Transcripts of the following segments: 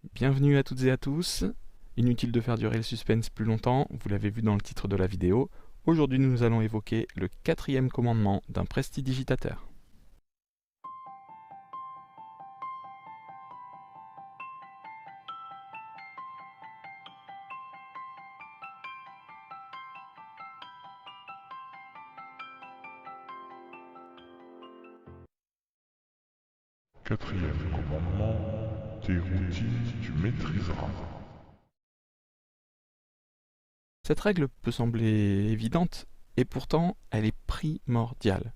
Bienvenue à toutes et à tous. Inutile de faire durer le suspense plus longtemps, vous l'avez vu dans le titre de la vidéo. Aujourd'hui nous allons évoquer le quatrième commandement d'un prestidigitateur. Quatrième commandement, tes routines tu maîtriseras. Cette règle peut sembler évidente, et pourtant elle est primordiale.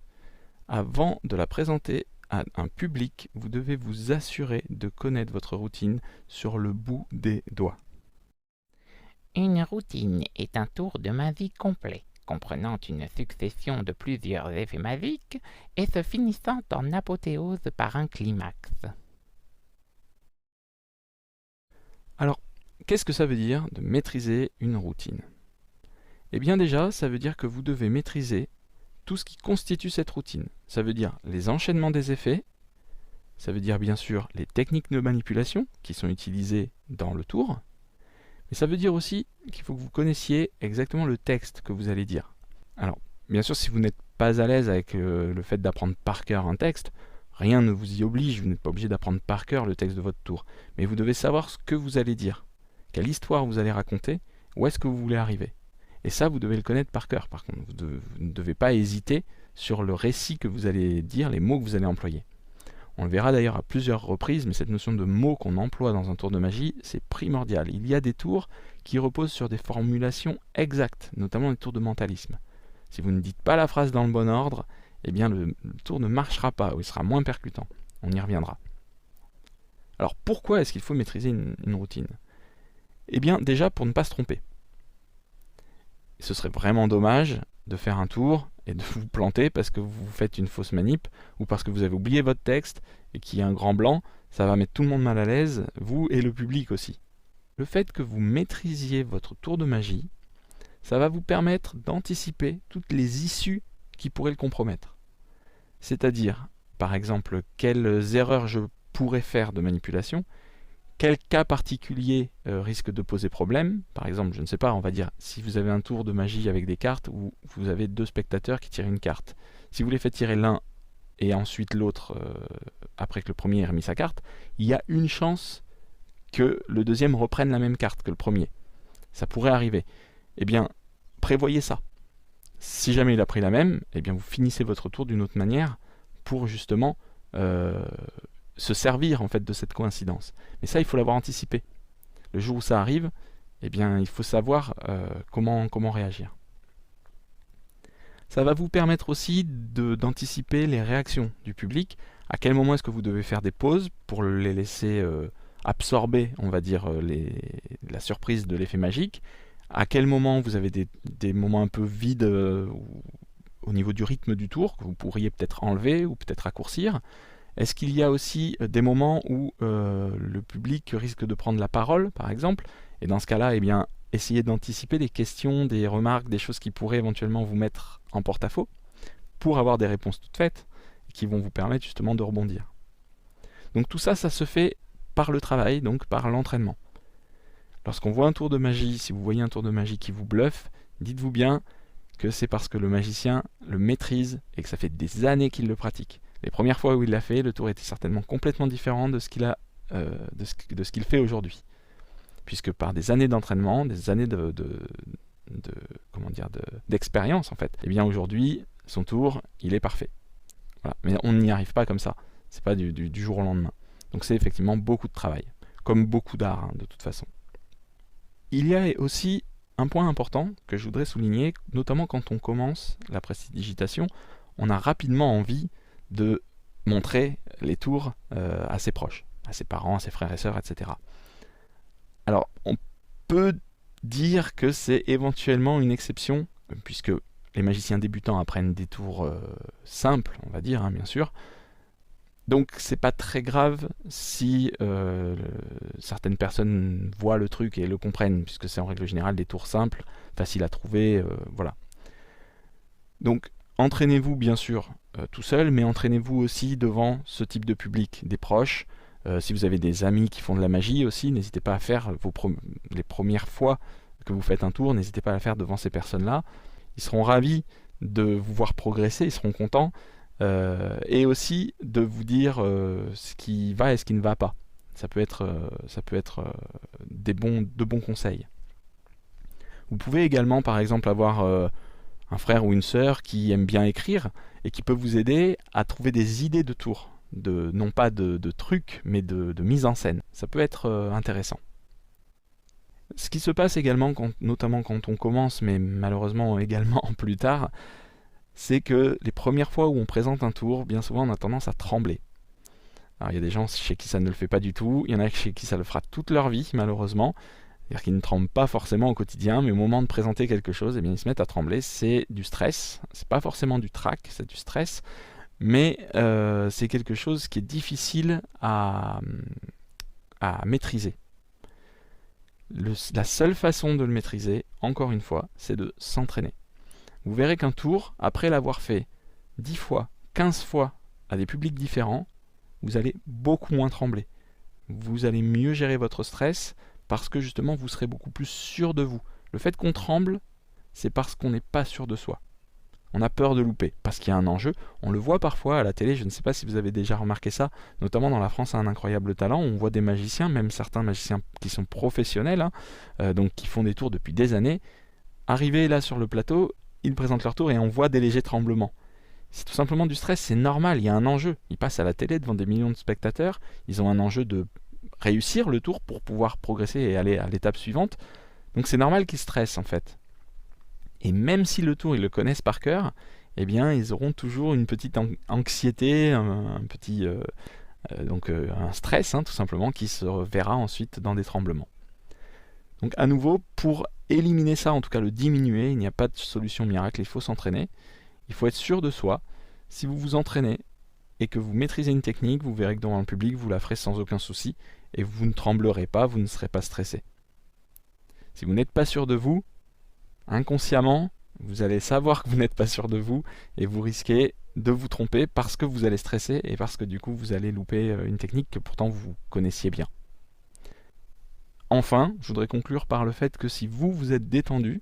Avant de la présenter à un public, vous devez vous assurer de connaître votre routine sur le bout des doigts. Une routine est un tour de magie complet, comprenant une succession de plusieurs effets magiques et se finissant en apothéose par un climax. Alors, qu'est-ce que ça veut dire de maîtriser une routine? Eh bien déjà, ça veut dire que vous devez maîtriser tout ce qui constitue cette routine. Ça veut dire les enchaînements des effets, ça veut dire bien sûr les techniques de manipulation qui sont utilisées dans le tour, mais ça veut dire aussi qu'il faut que vous connaissiez exactement le texte que vous allez dire. Alors, bien sûr, si vous n'êtes pas à l'aise avec le fait d'apprendre par cœur un texte, rien ne vous y oblige, vous n'êtes pas obligé d'apprendre par cœur le texte de votre tour, mais vous devez savoir ce que vous allez dire, quelle histoire vous allez raconter, où est-ce que vous voulez arriver. Et ça, vous devez le connaître par cœur, par contre. Vous ne devez pas hésiter sur le récit que vous allez dire, les mots que vous allez employer. On le verra d'ailleurs à plusieurs reprises, mais cette notion de mots qu'on emploie dans un tour de magie, c'est primordial. Il y a des tours qui reposent sur des formulations exactes, notamment les tours de mentalisme. Si vous ne dites pas la phrase dans le bon ordre, eh bien le tour ne marchera pas, ou il sera moins percutant. On y reviendra. Alors pourquoi est-ce qu'il faut maîtriser une routine? Eh bien déjà pour ne pas se tromper. Ce serait vraiment dommage de faire un tour et de vous planter parce que vous faites une fausse manip ou parce que vous avez oublié votre texte et qu'il y a un grand blanc, ça va mettre tout le monde mal à l'aise, vous et le public aussi. Le fait que vous maîtrisiez votre tour de magie, ça va vous permettre d'anticiper toutes les issues qui pourraient le compromettre. C'est-à-dire, par exemple, quelles erreurs je pourrais faire de manipulation, quel cas particulier risque de poser problème. Par exemple, je ne sais pas, on va dire, si vous avez un tour de magie avec des cartes où vous avez deux spectateurs qui tirent une carte. Si vous les faites tirer l'un et ensuite l'autre, après que le premier ait remis sa carte, il y a une chance que le deuxième reprenne la même carte que le premier. Ça pourrait arriver. Eh bien, prévoyez ça. Si jamais il a pris la même, eh bien vous finissez votre tour d'une autre manière pour justement se servir en fait de cette coïncidence. Mais ça, il faut l'avoir anticipé. Le jour où ça arrive, eh bien, il faut savoir comment réagir. Ça va vous permettre aussi d'anticiper les réactions du public. À quel moment est-ce que vous devez faire des pauses pour les laisser absorber, on va dire, la surprise de l'effet magique. À quel moment vous avez des moments un peu vides au niveau du rythme du tour, que vous pourriez peut-être enlever ou peut-être raccourcir. Est-ce qu'il y a aussi des moments où le public risque de prendre la parole, par exemple? Et dans ce cas-là, eh bien, essayez d'anticiper des questions, des remarques, des choses qui pourraient éventuellement vous mettre en porte-à-faux, pour avoir des réponses toutes faites, qui vont vous permettre justement de rebondir. Donc tout ça, ça se fait par le travail, donc par l'entraînement. Lorsqu'on voit un tour de magie, si vous voyez un tour de magie qui vous bluffe, dites-vous bien que c'est parce que le magicien le maîtrise et que ça fait des années qu'il le pratique. Les premières fois où il l'a fait, le tour était certainement complètement différent de ce qu'il fait aujourd'hui. Puisque par des années d'entraînement, des années d'expérience en fait, eh bien aujourd'hui, son tour, il est parfait. Voilà. Mais on n'y arrive pas comme ça. C'est pas du jour au lendemain. Donc c'est effectivement beaucoup de travail. Comme beaucoup d'art, hein, de toute façon. Il y a aussi un point important que je voudrais souligner, notamment quand on commence la prestidigitation, on a rapidement envie de montrer les tours à ses proches, à ses parents, à ses frères et sœurs, etc. Alors, on peut dire que c'est éventuellement une exception, puisque les magiciens débutants apprennent des tours simples, on va dire, hein, bien sûr. Donc, c'est pas très grave si certaines personnes voient le truc et le comprennent, puisque c'est en règle générale des tours simples, faciles à trouver, voilà. Donc, entraînez-vous bien sûr tout seul, mais entraînez-vous aussi devant ce type de public, des proches, Si vous avez des amis qui font de la magie aussi, n'hésitez pas à faire les premières fois que vous faites un tour, n'hésitez pas à le faire devant ces personnes-là. Ils seront ravis de vous voir progresser, ils seront contents, et aussi de vous dire ce qui va et ce qui ne va pas. Ça peut être de bons conseils. Vous pouvez également, par exemple, avoir un frère ou une sœur qui aime bien écrire et qui peut vous aider à trouver des idées de tours, non pas de trucs, mais de mise en scène. Ça peut être intéressant. Ce qui se passe également, notamment quand on commence, mais malheureusement également plus tard, c'est que les premières fois où on présente un tour, bien souvent on a tendance à trembler. Alors il y a des gens chez qui ça ne le fait pas du tout, il y en a chez qui ça le fera toute leur vie malheureusement, c'est-à-dire qu'ils ne tremblent pas forcément au quotidien, mais au moment de présenter quelque chose, eh bien, ils se mettent à trembler, c'est du stress, c'est pas forcément du trac, c'est du stress, mais c'est quelque chose qui est difficile à maîtriser. La seule façon de le maîtriser, encore une fois, c'est de s'entraîner. Vous verrez qu'un tour, après l'avoir fait 10 fois, 15 fois à des publics différents, vous allez beaucoup moins trembler. Vous allez mieux gérer votre stress parce que justement vous serez beaucoup plus sûr de vous. Le fait qu'on tremble, c'est parce qu'on n'est pas sûr de soi. On a peur de louper, parce qu'il y a un enjeu. On le voit parfois à la télé, je ne sais pas si vous avez déjà remarqué ça, notamment dans La France a un incroyable talent, on voit des magiciens, même certains magiciens qui sont professionnels, donc qui font des tours depuis des années, arriver là sur le plateau, ils présentent leur tour et on voit des légers tremblements. C'est tout simplement du stress, c'est normal, il y a un enjeu. Ils passent à la télé devant des millions de spectateurs, ils ont un enjeu de réussir le tour pour pouvoir progresser et aller à l'étape suivante. Donc c'est normal qu'ils stressent en fait. Et même si le tour ils le connaissent par cœur, eh bien ils auront toujours une petite anxiété, un stress tout simplement qui se verra ensuite dans des tremblements. Donc à nouveau, pour éliminer ça, en tout cas le diminuer, il n'y a pas de solution miracle, il faut s'entraîner. Il faut être sûr de soi. Si vous vous entraînez et que vous maîtrisez une technique, vous verrez que devant le public, vous la ferez sans aucun souci et vous ne tremblerez pas, vous ne serez pas stressé. Si vous n'êtes pas sûr de vous, inconsciemment, vous allez savoir que vous n'êtes pas sûr de vous et vous risquez de vous tromper parce que vous allez stresser et parce que du coup vous allez louper une technique que pourtant vous connaissiez bien. Enfin, je voudrais conclure par le fait que si vous êtes détendu,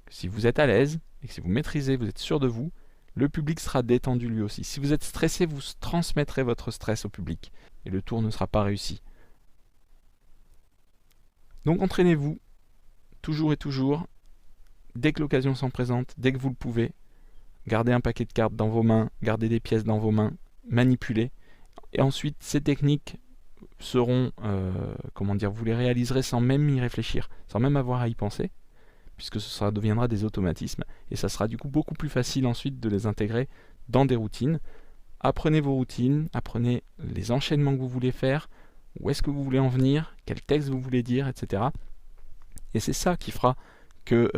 si vous êtes à l'aise et que si vous maîtrisez, vous êtes sûr de vous, le public sera détendu lui aussi. Si vous êtes stressé, vous transmettrez votre stress au public et le tour ne sera pas réussi. Donc entraînez-vous, toujours et toujours, dès que l'occasion s'en présente, dès que vous le pouvez, gardez un paquet de cartes dans vos mains, gardez des pièces dans vos mains, manipulez, et ensuite ces techniques seront, vous les réaliserez sans même y réfléchir, sans même avoir à y penser, puisque ça deviendra des automatismes, et ça sera du coup beaucoup plus facile ensuite de les intégrer dans des routines. Apprenez vos routines, apprenez les enchaînements que vous voulez faire, où est-ce que vous voulez en venir, quel texte vous voulez dire, etc. Et c'est ça qui fera que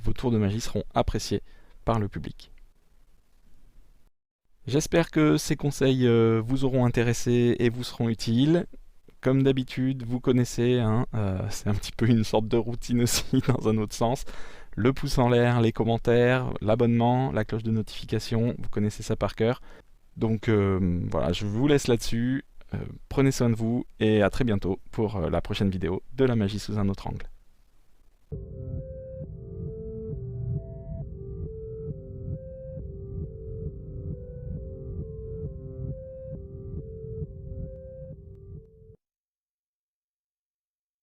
vos tours de magie seront appréciés par le public. J'espère que ces conseils vous auront intéressé et vous seront utiles. Comme d'habitude, vous connaissez, c'est un petit peu une sorte de routine aussi dans un autre sens. Le pouce en l'air, les commentaires, l'abonnement, la cloche de notification, vous connaissez ça par cœur. Donc voilà, je vous laisse là-dessus. Prenez soin de vous et à très bientôt pour la prochaine vidéo de la magie sous un autre angle.